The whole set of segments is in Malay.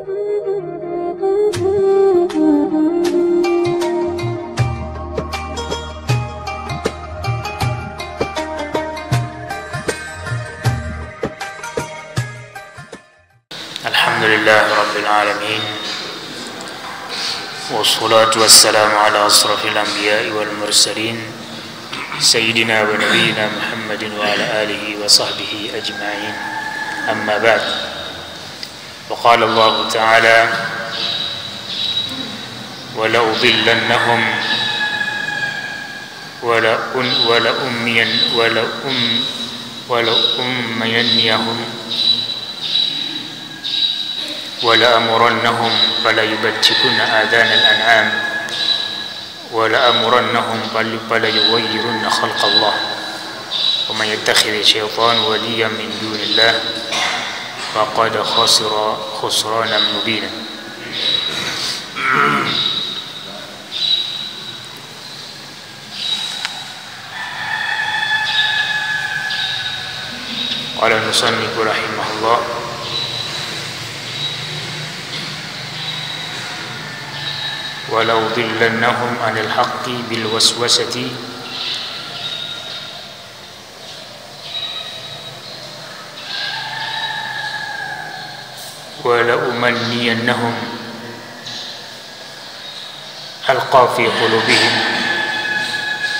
Alhamdulillah Rabbil Alamin, wassalatu wassalamu ala asrafil anbiya'i wal mursalin, Sayyidina wa Nabiyyina Muhammadin wa ala alihi wa sahbihi ajma'in. Amma ba'd. Wa qala Allah Ta'ala: wa la udillannahum wa la ummiyannahum wa la amurannahum fala yubtikunna adhan al-an'am ولا أمرنهم فلا يغيرن خلق الله ومن يتخذ الشيطان وليا من دون الله فقد خسر خسرانا مبينا. قال المصنف رحمه الله: ولو ضلنهم عن الحق بالوسوسة ولأمنينهم ألقى في قلوبهم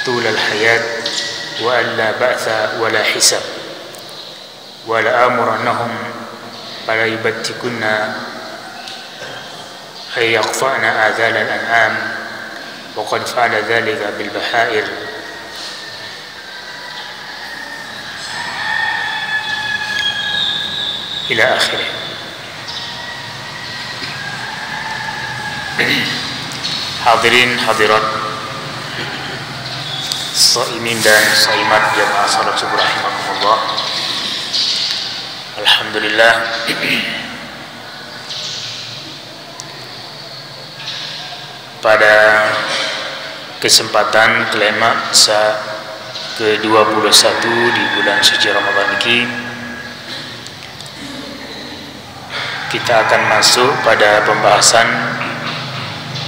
طول الحياة وأن لا بعث ولا حساب ولآمرنهم فلا يبتكن أن يقطعن آذان الأنعام وقد فعل ذلك بالبحائر إلى آخره. Hadirin hadirat, shaimin dan shaimat jamaah salat subuh rahimakumullah. Alhamdulillah, pada kesempatan kelima ke-21 di bulan suci Ramadan ini, kita akan masuk pada pembahasan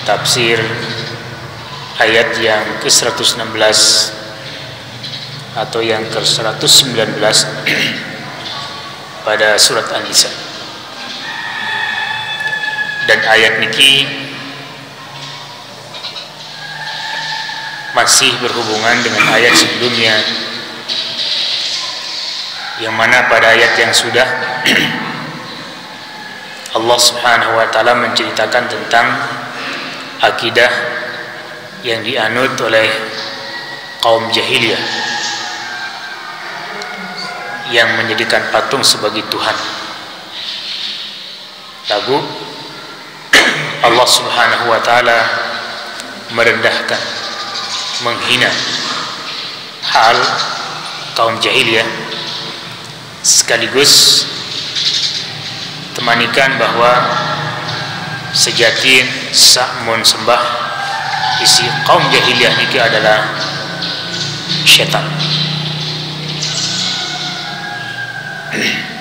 tafsir ayat yang ke-116 atau yang ke-119 pada surat An-Nisa. Dan ayat niki masih berhubungan dengan ayat sebelumnya, yang mana pada ayat yang sudah Allah Subhanahu wa Ta'ala menceritakan tentang akidah yang dianut oleh kaum jahiliyah yang menjadikan patung sebagai Tuhan. Lalu Allah Subhanahu wa Ta'ala merendahkan, menghina hal kaum jahiliyah, sekaligus temanikan bahwa sejati sakmun sembah isi kaum jahiliyah ini adalah syaitan.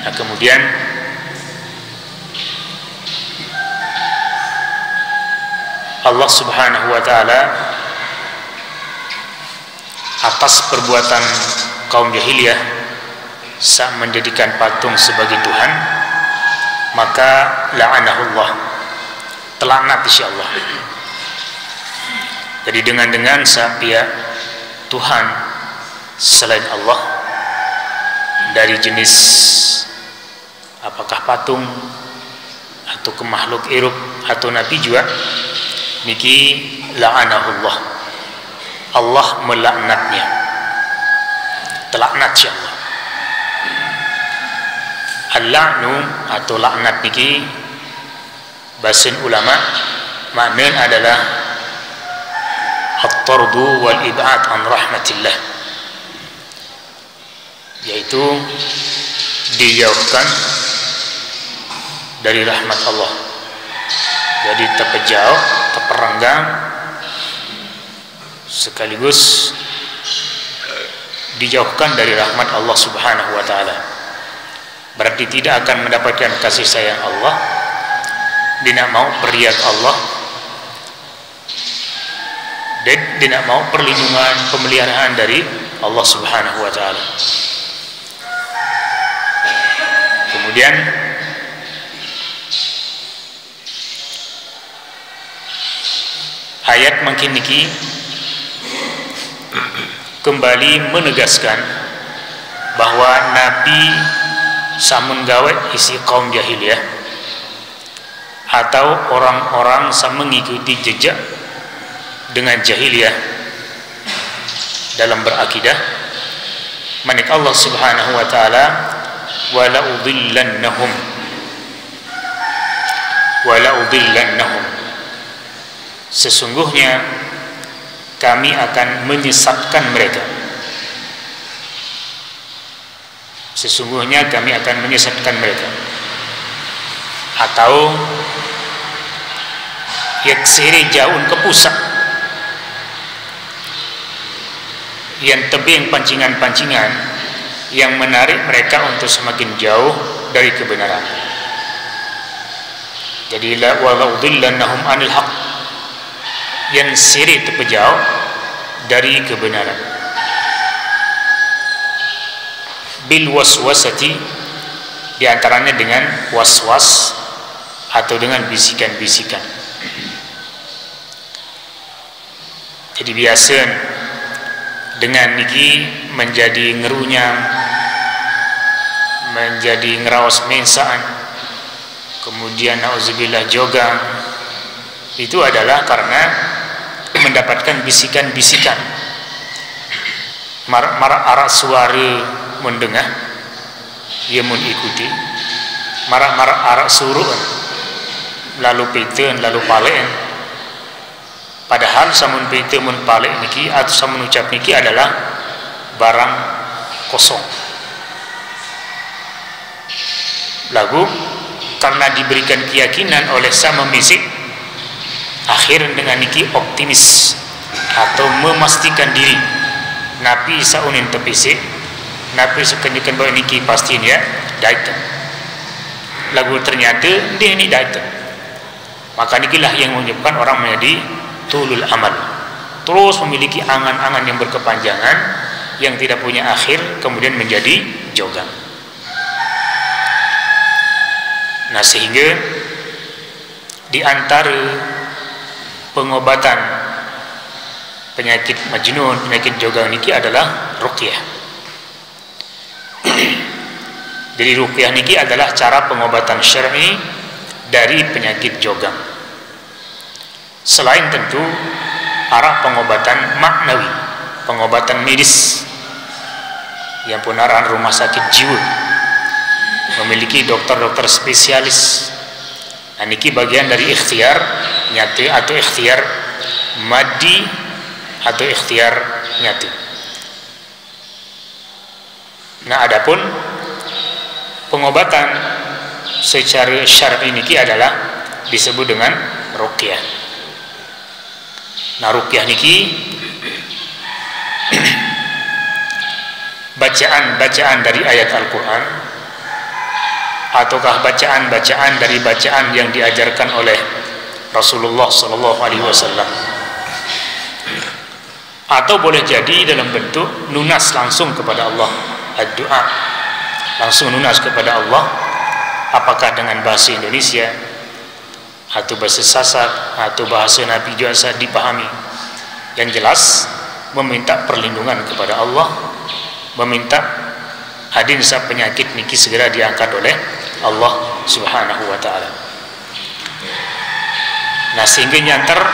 Nah, kemudian Allah Subhanahu wa Ta'ala atas perbuatan kaum jahiliyah saat menjadikan patung sebagai Tuhan, maka la'anahullah, telaknat insyaallah. Jadi dengan pihak Tuhan selain Allah dari jenis apakah patung atau ke makhluk irub atau nabi juga, niki la'anahullah, Allah melaknatnya, telaknat insyaallah. Al-la'nu atau laknat niki bahasa ulama maknanya adalah at-tardu wal ib'ad an rahmatillah, yaitu dijauhkan dari rahmat Allah. Jadi terpejauh, terperenggang, sekaligus dijauhkan dari rahmat Allah Subhanahu wa Ta'ala. Berarti tidak akan mendapatkan kasih sayang Allah dia nak mau perlihat Allah, dan dia nak mau perlindungan, pemeliharaan dari Allah Subhanahu wa taala. Kemudian ayat makin niki kembali menegaskan bahwa Nabi samun gawe isi kaum jahiliyah atau orang-orang yang mengikuti jejak dengan jahiliyah dalam berakidah, manik Allah Subhanahu wa taala wala udillannahum sesungguhnya kami akan menyesatkan mereka. Sesungguhnya kami akan menyesatkan mereka. Atau yaksiri jauh ke pusat, yang tebing pancingan-pancingan yang menarik mereka untuk semakin jauh dari kebenaran. Jadi la walaudillannahum anil haq, yang siri terpejauh dari kebenaran. Bil waswasati, diantaranya dengan waswas atau dengan bisikan-bisikan. Jadi biasa dengan niki menjadi ngerunyang, menjadi ngerawas mensaan, kemudian nauzubillah jogang, itu adalah karena mendapatkan bisikan-bisikan. Marak arak suara mendengar, ia mengikuti. Marak arak suruh, lalu peten, lalu palen. Padahal samun peten mun palen niki atau samun ucap niki adalah barang kosong. Lagu karena diberikan keyakinan oleh sama misik, akhir dengan niki optimis atau memastikan diri Nabi saunin tepisi, Nabi sekenyakan bahwa niki pasti dia datang. Lagu ternyata dia ini datang. Maka nikilah yang menyebabkan orang menjadi tulul amal, terus memiliki angan-angan yang berkepanjangan yang tidak punya akhir, kemudian menjadi jogang. Nah, sehingga di antara pengobatan penyakit majnun, penyakit jogang niki adalah ruqyah. Jadi ruqyah niki adalah cara pengobatan syar'i dari penyakit jogang. Selain tentu arah pengobatan maknawi, pengobatan medis yang pun arahan rumah sakit jiwa, memiliki dokter-dokter spesialis. Nah, niki bagian dari ikhtiar nyata atau ikhtiar maddi atau ikhtiar nyata. Nah, adapun pengobatan secara syar'i niki adalah disebut dengan ruqyah. Nah, ruqyah niki bacaan-bacaan dari ayat Al-Quran ataukah bacaan-bacaan dari bacaan yang diajarkan oleh Rasulullah SAW, atau boleh jadi dalam bentuk nunas langsung kepada Allah, ad-du'a, langsung nunas kepada Allah, apakah dengan bahasa Indonesia atau bahasa Sasak atau bahasa Nabi juga dipahami. Yang jelas meminta perlindungan kepada Allah, meminta hadin sa penyakit niki segera diangkat oleh Allah Subhanahu wa taala. Nah, sehingga nyantar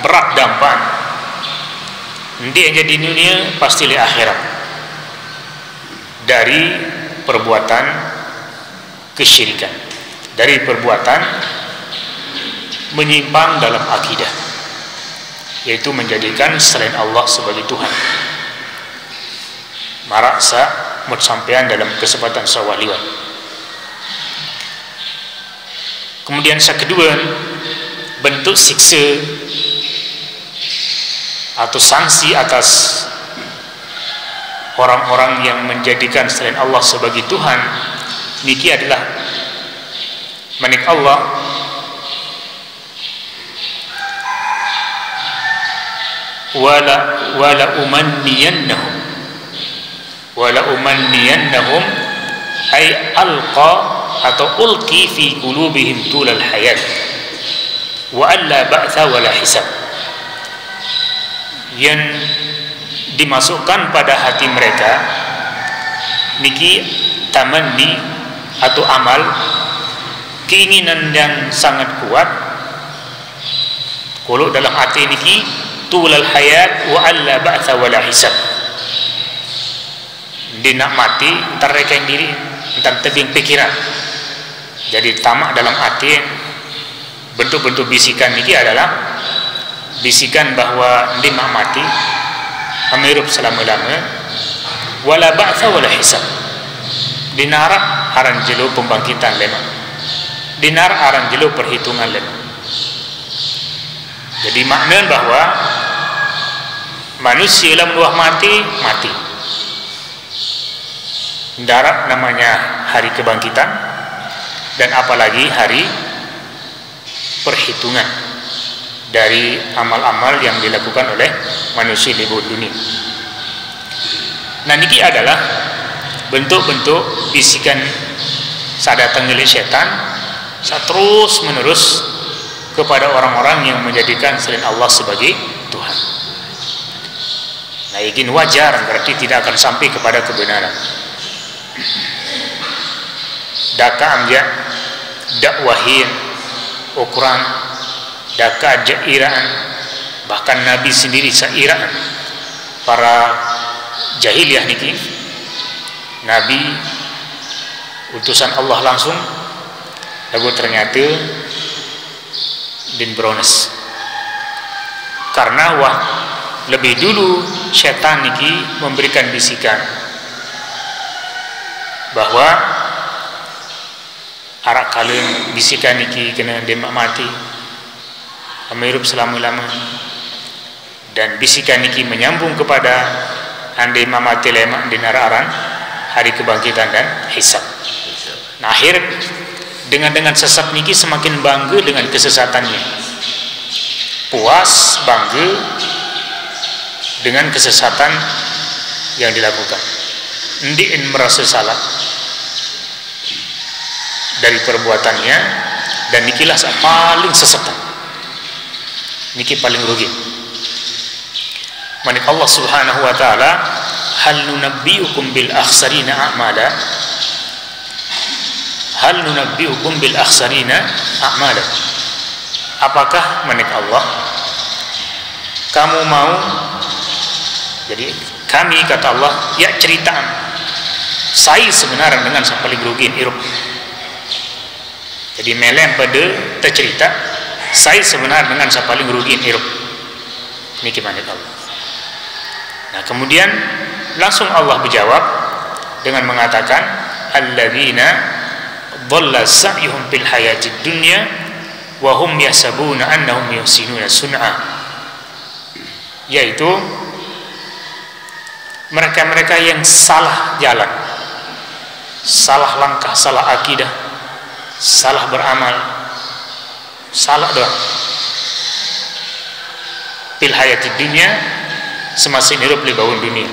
berat dampak dia jadi dunia pasti di akhirat dari perbuatan kesyirikan, dari perbuatan menyimpang dalam akidah, yaitu menjadikan selain Allah sebagai Tuhan. Marak sa sampean dalam kesempatan sawaliwan. Kemudian yang kedua, bentuk siksa atau sanksi atas orang-orang yang menjadikan selain Allah sebagai Tuhan niki adalah manik Allah wala umanniyannahum ay alqa atau ulqi fi qulubihim tulal hayat wa alla ba'tha wala hisab, yang dimasukkan pada hati mereka niki tamanni atau amal, keinginan yang sangat kuat kalau dalam hati niki tulal hayat wa alla ba'tha wala hisab, dia nak mati entar reka diri entar tebing pikiran. Jadi tamak dalam hati, bentuk-bentuk bisikan niki adalah bisikan bahwa dia nak mati amirup selama-lama wala ba'tha wala hisab, dinarak aran jelo pembangkitan lema, dinarak aran jelo perhitungan lema. Jadi makna bahwa manusia dalam luah mati darat namanya hari kebangkitan, dan apalagi hari perhitungan dari amal-amal yang dilakukan oleh manusia di dunia. Nah, niki adalah bentuk-bentuk bisikan sadatang oleh setan terus menerus kepada orang-orang yang menjadikan selain Allah sebagai Tuhan. Nah, ingin wajar berarti tidak akan sampai kepada kebenaran. Daka amja dakwahin ukuran, daka jairaan, bahkan Nabi sendiri sairaan para jahiliyah niki, Nabi utusan Allah langsung, lalu ternyata din brones karena lebih dulu setan niki memberikan bisikan bahwa arak kalian bisikan niki kena demak mati amirup selama-lama, dan bisikan niki menyambung kepada andai mati lemak di nararan hari kebangkitan dan hisab. Nah, akhir dengan sesat niki semakin bangga dengan kesesatannya, puas bangga dengan kesesatan yang dilakukan, ndiin merasa salah dari perbuatannya, dan nikilah paling sesat, niki paling rugi. Manik Allah Subhanahu wa taala, hal nunabbiukum bil akhsarina a'mala, hal nunabbiukum bil akhsarina a'mala, apakah manik Allah kamu mau, jadi kami kata Allah ya ceritaan saya sebenarnya dengan yang paling rugi irup, jadi melem pada tercerita saya sebenarnya dengan yang paling rugi irup, niki manik Allah. Nah, kemudian langsung Allah berjawab dengan mengatakan alladzina dhalla sa'yuhum fil hayatid dunya wa hum yahsabuna annahum yuhsinuna sun'a, yaitu mereka-mereka yang salah jalan, salah langkah, salah akidah, salah beramal, salah doang fil hayatid dunya, semasa hidup di bawah dunia,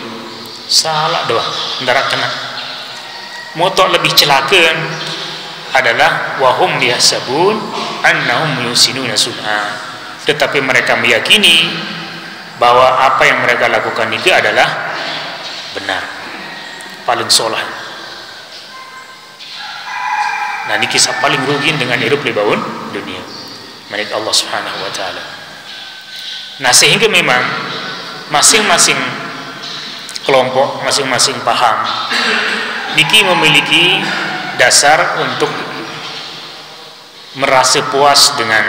salah doang ndara kena. Motor lebih celaka adalah wahum yahsabun annahum yuhsinuna sun'a, tetapi mereka meyakini bahwa apa yang mereka lakukan itu adalah benar, paling soleh. Nah, ini kisah paling rugi dengan hidup di bawah dunia milik Allah Subhanahu wa taala. Nah, sehingga memang masing-masing kelompok, masing-masing paham niki memiliki dasar untuk merasa puas dengan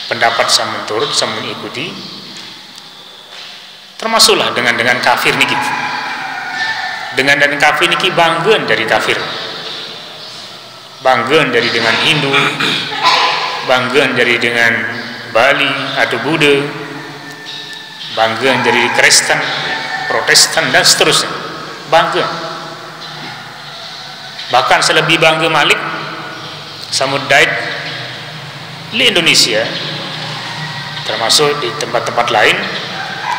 pendapat sama turut sama mengikuti, termasuklah dengan kafir niki, dengan kafir niki banggaan dari kafir, banggaan dari dengan Hindu, banggaan dari dengan Bali atau Buddha, banggaan dari Kristen, Protestan dan seterusnya, bangga. Bahkan selebih bangga Malik Samudait di Indonesia, termasuk di tempat-tempat lain,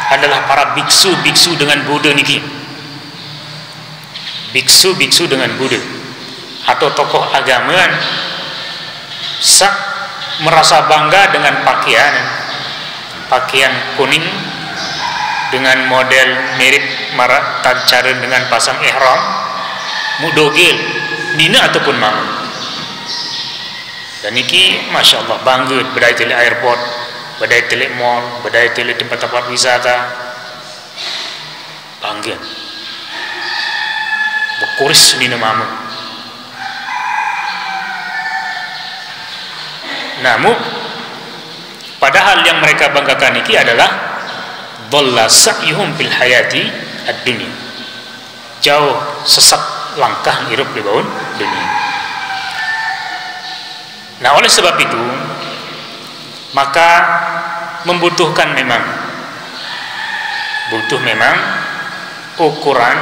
adalah para biksu-biksu dengan Buddha niki. Biksu-biksu dengan Buddha atau tokoh agama sak merasa bangga dengan pakaian kuning dengan model mirip marak tancaran dengan pasang ihram, mudogil, nina ataupun mamu. Dan niki Masya Allah bangga berdaya telik airport, berdaya telik mall, berdaya telik tempat-tempat wisata, bangga berkuris nina mamu. Namun padahal yang mereka banggakan ini adalah dhalla sa'yuhum fil hayati ad-dunya, jauh sesat langkah hidup di bawah dunia. Nah, oleh sebab itu maka membutuhkan memang ukuran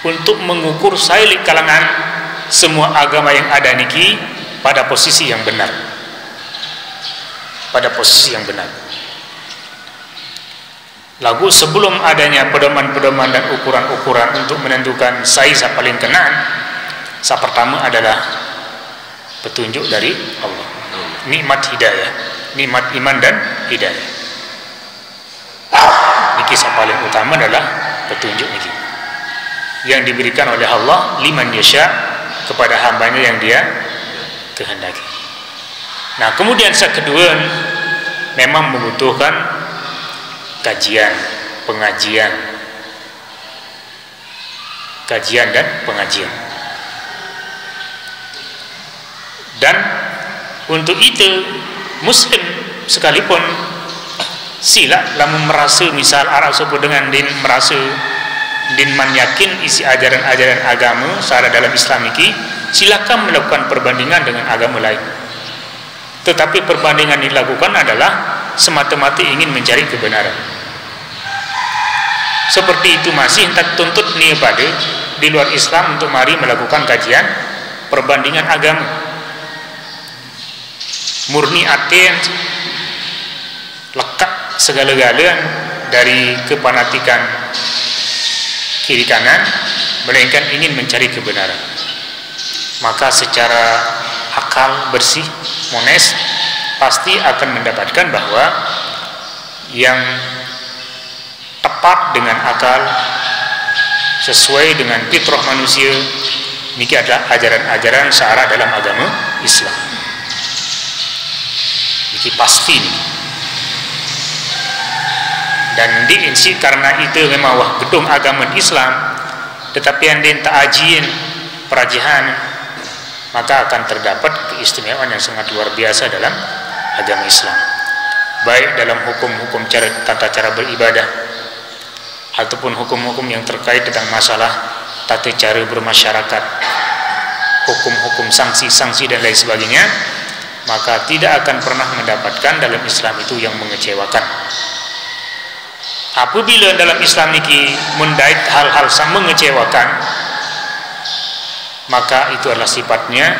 untuk mengukur sailik kalangan semua agama yang ada niki pada posisi yang benar, lagu sebelum adanya pedoman-pedoman dan ukuran-ukuran untuk menentukan saiz paling kenaan, pertama adalah petunjuk dari Allah, nikmat hidayah, nikmat iman dan hidayah. Niki paling utama adalah petunjuk niki yang diberikan oleh Allah liman yasha, kepada hambanya yang dia kehendaki. Nah, kemudian kedua memang membutuhkan kajian dan pengajian. Dan untuk itu muslim sekalipun sila lamun merasa misal Arab sebut dengan din merasa din man yakin isi ajaran-ajaran agama secara dalam Islam ini, silakan melakukan perbandingan dengan agama lain. Tetapi perbandingan yang dilakukan adalah semata-mata ingin mencari kebenaran. Seperti itu masih tak tuntut ni pada di luar Islam untuk mari melakukan kajian perbandingan agama. Murni aten lekat segala-galanya dari kepanatikan kiri kanan, melainkan ingin mencari kebenaran. Maka secara akal bersih, mones, pasti akan mendapatkan bahwa yang tepat dengan akal, sesuai dengan fitrah manusia, ini adalah ajaran-ajaran searah dalam agama Islam. Ini pasti ini. Dan diinsi karena itu memang gedung agama Islam, tetapi yang dia tak ajiin perajihan, maka akan terdapat keistimewaan yang sangat luar biasa dalam agama Islam, baik dalam hukum-hukum tata cara beribadah ataupun hukum-hukum yang terkait dengan masalah tata cara bermasyarakat, hukum-hukum sanksi-sanksi dan lain sebagainya. Maka tidak akan pernah mendapatkan dalam Islam itu yang mengecewakan. Apabila dalam Islam ini mendait hal-hal yang mengecewakan, maka itu adalah sifatnya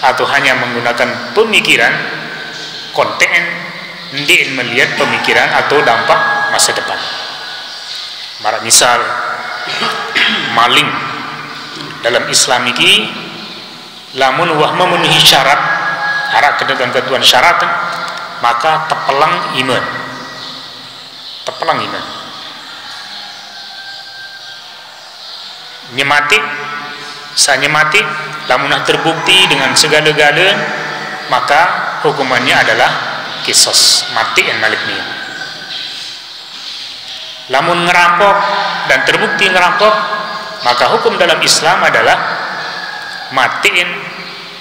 atau hanya menggunakan pemikiran konten, dia melihat pemikiran atau dampak masa depan. Mara misal maling dalam Islam ini lamun wah memenuhi syarat ketentuan syarat, maka tepelang iman. Nyemati lamun terbukti dengan segala-galanya, maka hukumannya adalah kisos, mati yang malik niat. Lamun ngerampok dan terbukti ngerampok, maka hukum dalam Islam adalah matiin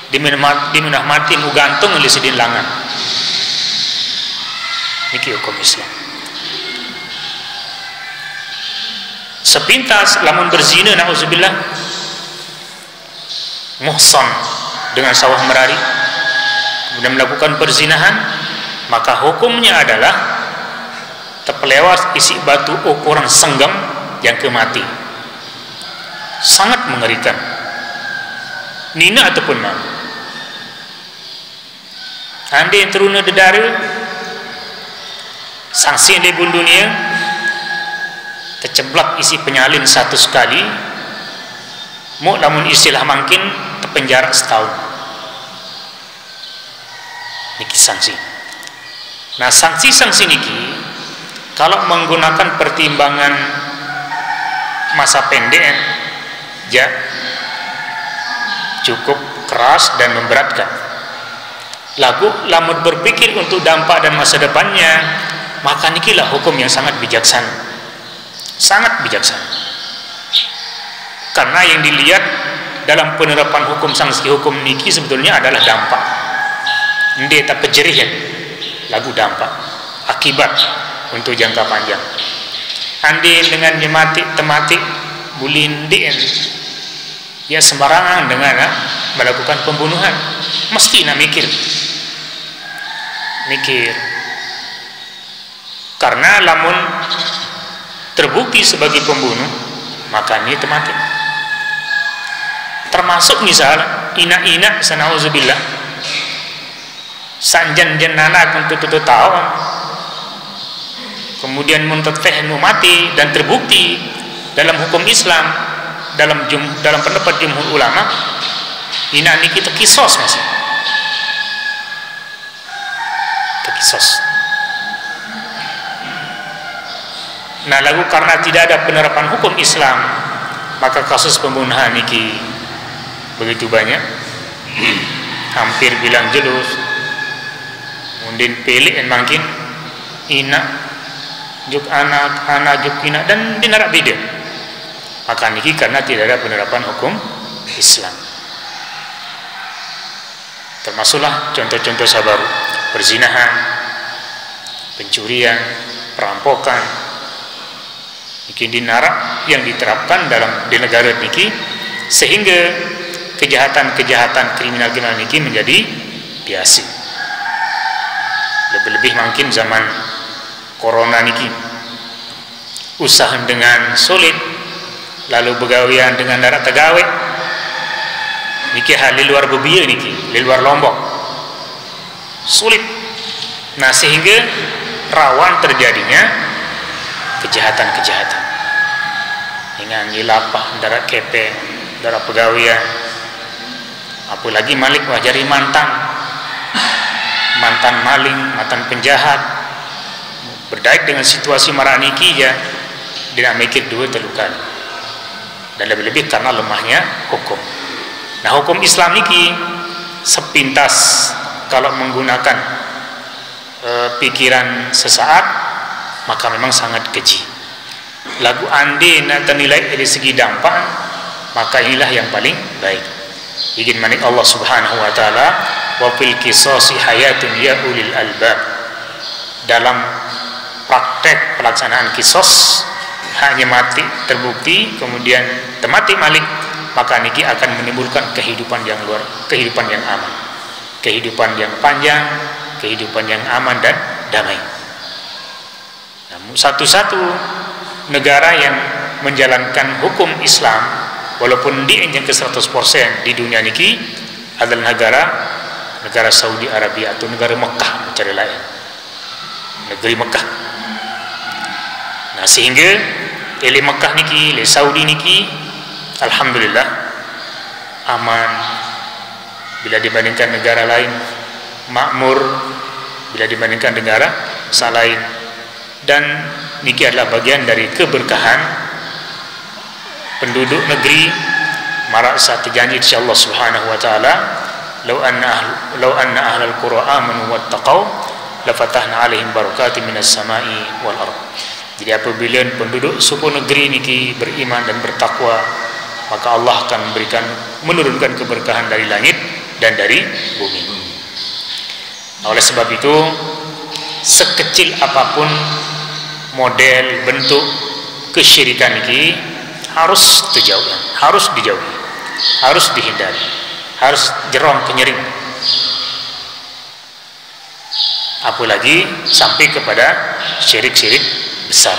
diminah mati gantung oleh sidin langan. Niki hukum Islam. Sepintas lamun berzina, na'udzubillah, muhsan dengan sawah merari, kemudian melakukan perzinahan, maka hukumnya adalah terpelewas isi batu ukuran senggam yang kemati. Sangat mengerikan. Nina ataupun mam. Andi yang teruna dedara sanksi di bun dunia terceblak isi penyalin 100 kali, mu namun istilah mungkin terpenjara setahun. Niki sanksi. Nah, sanksi-sanksi niki kalau menggunakan pertimbangan masa pendek ya cukup keras dan memberatkan. Lagu lamun berpikir untuk dampak dan masa depannya, maka nikilah hukum yang sangat bijaksana. Sangat bijaksana. Karena yang dilihat dalam penerapan hukum sanksi hukum niki sebetulnya adalah dampak. Ndek tak kejerihan. Lagu dampak, akibat untuk jangka panjang. Andi dengan tematik bulindin ya sembarangan dengan melakukan pembunuhan, mesti nak mikir karena lamun terbukti sebagai pembunuh maka ini tematik. Termasuk misal ina-ina sanauzubillah sanjan jenana untuk tutup tahun kemudian muntatfehnu mati dan terbukti dalam hukum Islam dalam pendapat jumhur ulama ina niki terkisos masih terkisos. Nah, lagu karena tidak ada penerapan hukum Islam maka kasus pembunuhan niki begitu banyak, hampir bilang jelus mundin pelik dan makin ina juk anak juk ina dan dinarak beda. Maka niki karena tidak ada penerapan hukum Islam. Termasuklah contoh-contoh sabar perzinahan, pencurian, perampokan niki dinarak yang diterapkan di negara niki sehingga kejahatan-kejahatan kriminal niki menjadi biasa. Lebih-lebih mungkin zaman corona niki usaha dengan sulit lalu begawian dengan darat tegawe niki hal di luar bebiya niki di luar Lombok sulit. Nah, sehingga rawan terjadinya kejahatan-kejahatan dengan nyilapah darat kepe darat pegawian apalagi malik wajari mantan maling, mantan penjahat berdaik dengan situasi marah niki ya tidak mikir dua terluka dan lebih-lebih karena lemahnya hukum. Nah, hukum Islam niki sepintas kalau menggunakan pikiran sesaat maka memang sangat keji. Lagu andi nak ternilai dari segi dampak maka inilah yang paling baik. Ingin manik Allah Subhanahu wa taala wa fil qisasi hayatun ya ulil albab. Dalam praktek pelaksanaan kisos hanya mati terbukti kemudian temati malik maka niki akan menimbulkan kehidupan yang aman, kehidupan yang panjang, kehidupan yang aman dan damai. Namun satu-satu negara yang menjalankan hukum Islam walaupun dienjang ke 100% di dunia niki adalah negara Saudi Arabia atau negara Mekah mencari lain, negeri Mekah. Nah, sehingga di Mekah niki, di Saudi niki alhamdulillah aman bila dibandingkan negara lain, makmur bila dibandingkan negara lain, dan niki adalah bagian dari keberkahan penduduk negeri. Marak saat terjanji insyaallah Subhanahu wa taala law anna ahlal qura amanu wattaqau lafatahna alaihim barakatin minas samai wal ardh. Jadi apabila penduduk suku negeri niki beriman dan bertakwa maka Allah akan menurunkan keberkahan dari langit dan dari bumi. Oleh sebab itu sekecil apapun model bentuk kesyirikan ini harus dijauhi, harus dihindari, harus jerong kenyering. Apalagi sampai kepada syirik-syirik besar,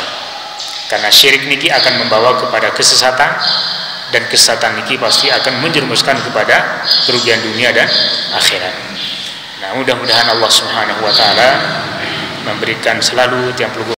karena syirik niki akan membawa kepada kesesatan, dan kesesatan niki pasti akan menjerumuskan kepada kerugian dunia dan akhirat. Nah, mudah-mudahan Allah Subhanahu wa taala memberikan selalu tiang peluk